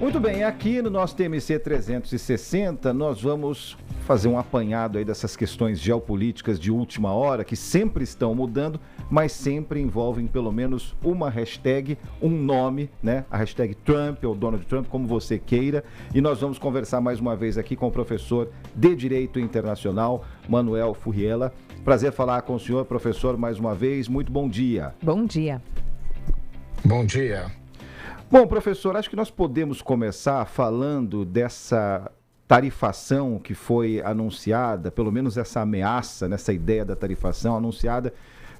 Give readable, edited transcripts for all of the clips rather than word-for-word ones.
Muito bem, aqui no nosso TMC 360 nós vamos fazer um apanhado aí dessas questões geopolíticas de última hora que sempre estão mudando, mas sempre envolvem pelo menos uma hashtag, um nome, né? A hashtag Trump ou Donald Trump, como você queira. E nós vamos conversar mais uma vez aqui com o professor de Direito Internacional, Manuel Furriela. Prazer falar com o senhor, professor, mais uma vez. Muito bom dia. Bom dia. Bom dia. Bom, professor, acho que nós podemos começar falando dessa tarifação que foi anunciada, pelo menos essa ameaça, nessa ideia da tarifação anunciada,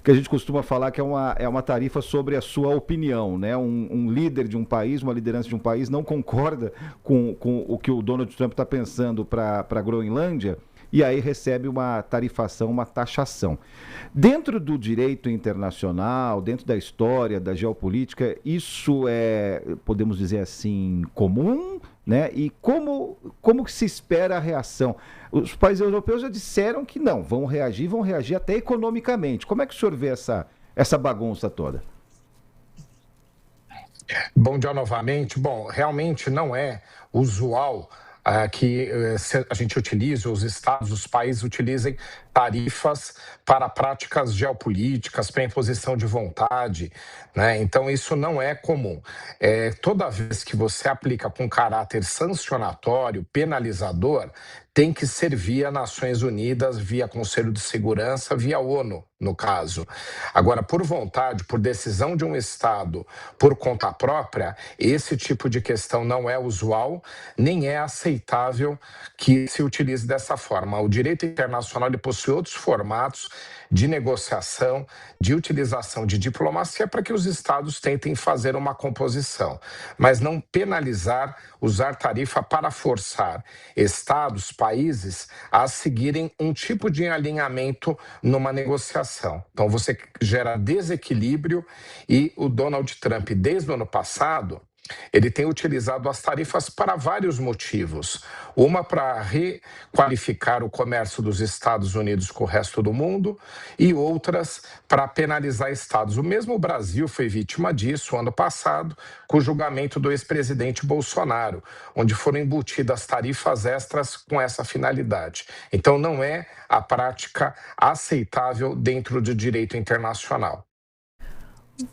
que a gente costuma falar que é uma tarifa sobre a sua opinião, né? Um líder de um país, uma liderança de um país não concorda com o que o Donald Trump está pensando para a Groenlândia, e aí recebe uma tarifação, uma taxação. Dentro do direito internacional, dentro da história, da geopolítica, isso é, podemos dizer assim, comum, né? E como que se espera a reação? Os países europeus já disseram que não, vão reagir até economicamente. Como é que o senhor vê essa bagunça toda? Bom dia novamente. Bom, realmente não é usual que a gente utilize, os estados, os países utilizem tarifas para práticas geopolíticas, para imposição de vontade, né? Então isso não é comum. Toda vez que você aplica com caráter sancionatório, penalizador, tem que ser via Nações Unidas, via Conselho de Segurança, via ONU, no caso. Agora, por vontade, por decisão de um Estado, por conta própria, esse tipo de questão não é usual, nem é aceitável que se utilize dessa forma. O direito internacional ele possui outros formatos de negociação, de utilização de diplomacia para que os Estados tentem fazer uma composição, mas não penalizar, usar tarifa para forçar Estados, países a seguirem um tipo de alinhamento numa negociação. Então você gera desequilíbrio e o Donald Trump, desde o ano passado, ele tem utilizado as tarifas para vários motivos. Uma para requalificar o comércio dos Estados Unidos com o resto do mundo e outras para penalizar estados. O mesmo Brasil foi vítima disso ano passado com o julgamento do ex-presidente Bolsonaro, onde foram embutidas tarifas extras com essa finalidade. Então não é a prática aceitável dentro do direito internacional.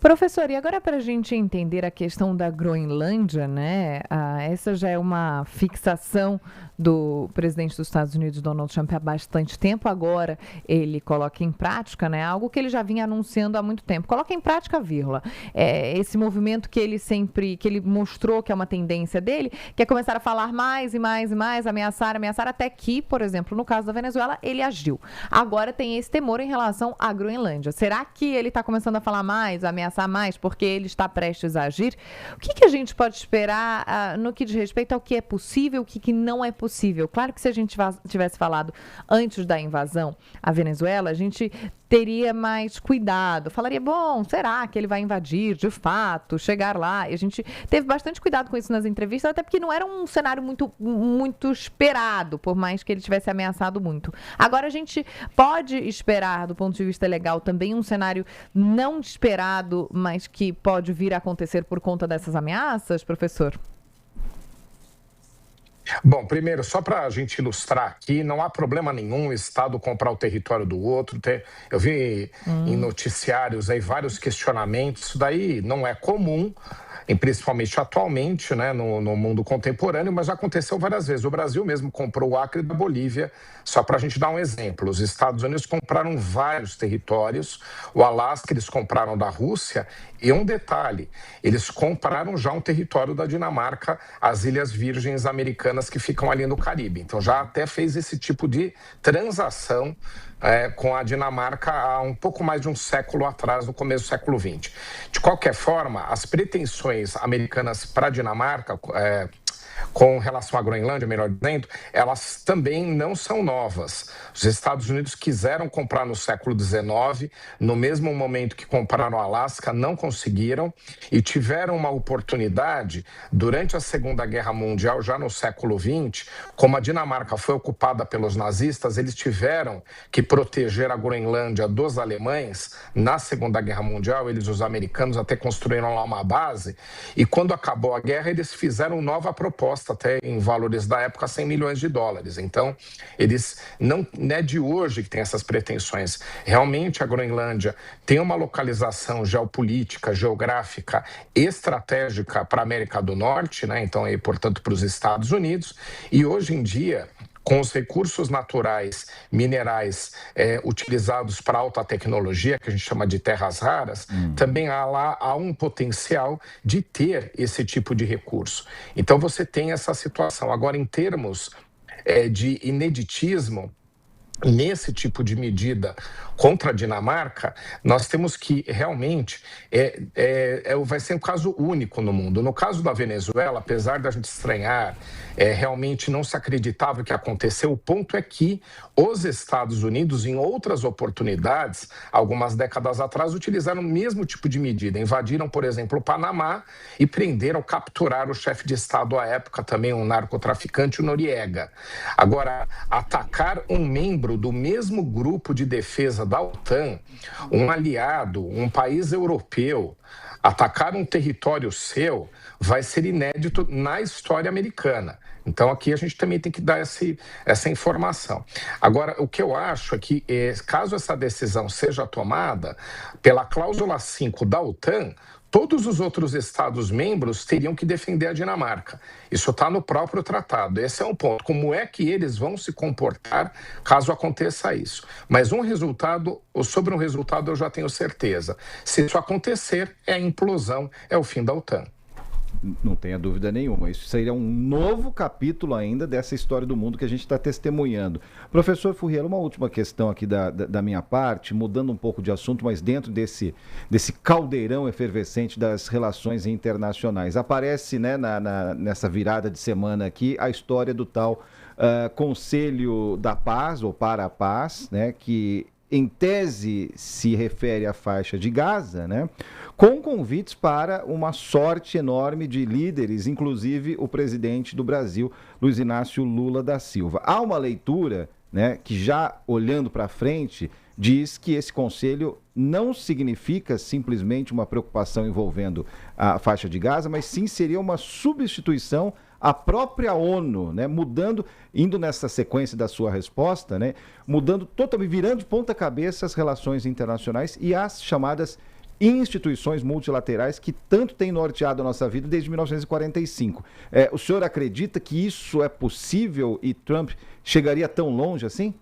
Professor, e agora para a gente entender a questão da Groenlândia, né? Essa já é uma fixação do presidente dos Estados Unidos, Donald Trump, há bastante tempo. Agora ele coloca em prática, né? Algo que ele já vinha anunciando há muito tempo. Coloca em prática, vírgula. Esse movimento que ele mostrou que é uma tendência dele, que é começar a falar mais e mais e mais, ameaçar, até que, por exemplo, no caso da Venezuela, ele agiu. Agora tem esse temor em relação à Groenlândia. Será que ele está começando a falar mais, ameaçar mais, porque ele está prestes a agir? O que a gente pode esperar no que diz respeito ao que é possível, o que não é possível? Claro que se a gente tivesse falado antes da invasão à Venezuela, a gente teria mais cuidado. Falaria, bom, será que ele vai invadir de fato, chegar lá? E a gente teve bastante cuidado com isso nas entrevistas, até porque não era um cenário muito esperado, por mais que ele tivesse ameaçado muito. Agora a gente pode esperar, do ponto de vista legal, também um cenário não esperado, mas que pode vir a acontecer por conta dessas ameaças, professor? Bom, primeiro, só para a gente ilustrar aqui, não há problema nenhum o Estado comprar o território do outro. Eu vi em noticiários aí vários questionamentos, isso daí não é comum, principalmente atualmente, né, no mundo contemporâneo, mas já aconteceu várias vezes. O Brasil mesmo comprou o Acre da Bolívia, só para a gente dar um exemplo. Os Estados Unidos compraram vários territórios, o Alasca eles compraram da Rússia, e um detalhe, eles compraram já um território da Dinamarca, as Ilhas Virgens Americanas que ficam ali no Caribe. Então já até fez esse tipo de transação com a Dinamarca há um pouco mais de um século atrás, no começo do século XX. De qualquer forma, as pretensões americanas para a Dinamarca, com relação à Groenlândia, melhor dizendo, elas também não são novas. Os Estados Unidos quiseram comprar no século XIX, no mesmo momento que compraram o Alasca, não conseguiram e tiveram uma oportunidade durante a Segunda Guerra Mundial, já no século XX, como a Dinamarca foi ocupada pelos nazistas, eles tiveram que proteger a Groenlândia dos alemães. Na Segunda Guerra Mundial, os americanos até construíram lá uma base, e quando acabou a guerra, eles fizeram nova proposta, até em valores da época, 100 milhões de dólares. Então, eles não é de hoje que tem essas pretensões. Realmente, a Groenlândia tem uma localização geopolítica, geográfica, estratégica para a América do Norte, né? Então, aí, portanto, para os Estados Unidos, e hoje em dia, com os recursos naturais, minerais utilizados para alta tecnologia, que a gente chama de terras raras, também há um potencial de ter esse tipo de recurso. Então você tem essa situação. Agora, em termos de ineditismo, nesse tipo de medida contra a Dinamarca, nós temos que realmente vai ser um caso único no mundo. No caso da Venezuela, apesar da gente estranhar, realmente não se acreditava que aconteceu, o ponto é que os Estados Unidos, em outras oportunidades, algumas décadas atrás, utilizaram o mesmo tipo de medida. Invadiram, por exemplo, o Panamá e prenderam, capturaram o chefe de Estado à época, também um narcotraficante, o Noriega. Agora, atacar um membro do mesmo grupo de defesa da OTAN, um aliado, um país europeu, atacar um território seu, vai ser inédito na história americana. Então, aqui a gente também tem que dar essa informação. Agora, o que eu acho é que, caso essa decisão seja tomada, pela cláusula 5 da OTAN, todos os outros Estados-membros teriam que defender a Dinamarca. Isso está no próprio tratado. Esse é um ponto. Como é que eles vão se comportar caso aconteça isso? Mas sobre um resultado eu já tenho certeza. Se isso acontecer, é a implosão, é o fim da OTAN. Não tenha dúvida nenhuma. Isso seria um novo capítulo ainda dessa história do mundo que a gente está testemunhando. Professor Furriel, uma última questão aqui da minha parte, mudando um pouco de assunto, mas dentro desse caldeirão efervescente das relações internacionais. Aparece, né, nessa virada de semana aqui a história do tal Conselho da Paz, ou para a Paz, né, que em tese se refere à faixa de Gaza, né, com convites para uma sorte enorme de líderes, inclusive o presidente do Brasil, Luiz Inácio Lula da Silva. Há uma leitura, né, que já olhando para frente, diz que esse conselho não significa simplesmente uma preocupação envolvendo a faixa de Gaza, mas sim seria uma substituição à própria ONU, né, indo nessa sequência da sua resposta, né, mudando totalmente, virando de ponta cabeça as relações internacionais e as chamadas instituições multilaterais que tanto têm norteado a nossa vida desde 1945. O senhor acredita que isso é possível e Trump chegaria tão longe assim?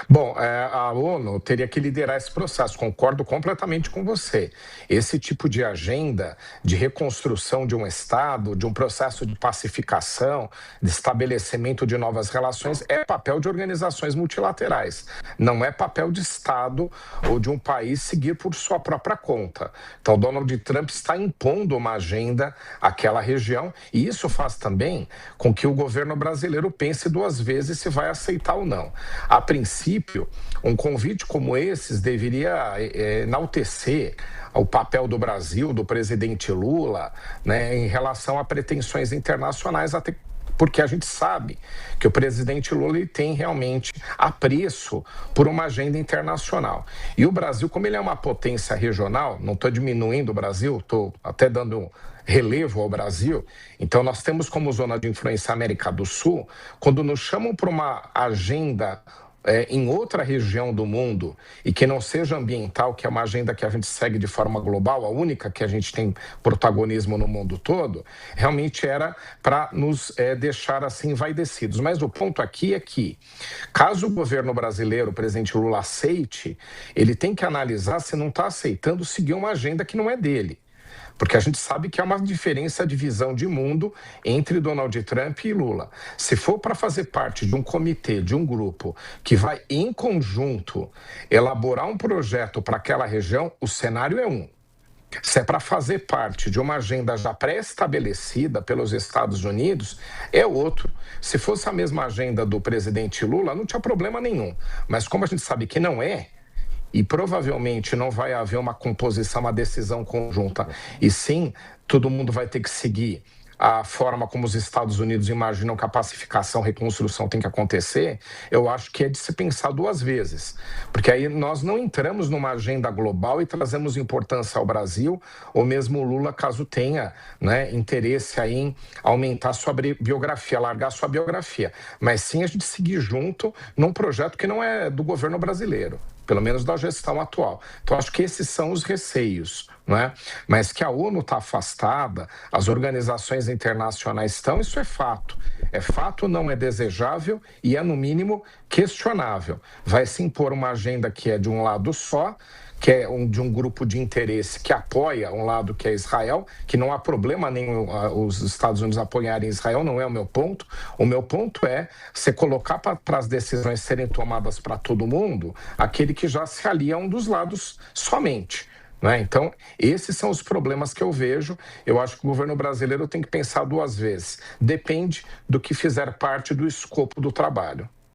Bom, a ONU teria que liderar esse processo, concordo completamente com você. Esse tipo de agenda de reconstrução de um Estado, de um processo de pacificação, de estabelecimento de novas relações, é papel de organizações multilaterais. Não é papel de Estado ou de um país seguir por sua própria conta. Então, Donald Trump está impondo uma agenda àquela região e isso faz também com que o governo brasileiro pense duas vezes se vai aceitar ou não. A princípio, um convite como esse deveria enaltecer o papel do Brasil, do presidente Lula, né, em relação a pretensões internacionais, até porque a gente sabe que o presidente Lula ele tem realmente apreço por uma agenda internacional. E o Brasil, como ele é uma potência regional, não estou diminuindo o Brasil, estou até dando relevo ao Brasil, então nós temos como zona de influência a América do Sul, quando nos chamam para uma agenda em outra região do mundo e que não seja ambiental, que é uma agenda que a gente segue de forma global, a única que a gente tem protagonismo no mundo todo, realmente era para nos deixar assim envaidecidos. Mas o ponto aqui é que, caso o governo brasileiro, o presidente Lula, aceite, ele tem que analisar se não está aceitando seguir uma agenda que não é dele. Porque a gente sabe que há uma diferença de visão de mundo entre Donald Trump e Lula. Se for para fazer parte de um comitê, de um grupo que vai em conjunto elaborar um projeto para aquela região, o cenário é um. Se é para fazer parte de uma agenda já pré-estabelecida pelos Estados Unidos, é outro. Se fosse a mesma agenda do presidente Lula, não tinha problema nenhum. Mas como a gente sabe que não é, e provavelmente não vai haver uma composição, uma decisão conjunta, e sim, todo mundo vai ter que seguir a forma como os Estados Unidos imaginam que a pacificação, reconstrução tem que acontecer, eu acho que é de se pensar duas vezes. Porque aí nós não entramos numa agenda global e trazemos importância ao Brasil, ou mesmo o Lula, caso tenha, né, interesse aí em aumentar sua biografia, largar sua biografia. Mas sim a gente seguir junto num projeto que não é do governo brasileiro, pelo menos da gestão atual. Então, acho que esses são os receios, não é? Mas que a ONU está afastada, as organizações internacionais estão, isso é fato. É fato, não é desejável e é, no mínimo, questionável. Vai se impor uma agenda que é de um lado só, que é de um grupo de interesse que apoia um lado que é Israel, que não há problema nenhum os Estados Unidos apoiarem Israel, não é o meu ponto. O meu ponto é você colocar para as decisões serem tomadas para todo mundo aquele que já se alia a um dos lados somente. Né? Então, esses são os problemas que eu vejo. Eu acho que o governo brasileiro tem que pensar duas vezes. Depende do que fizer parte do escopo do trabalho.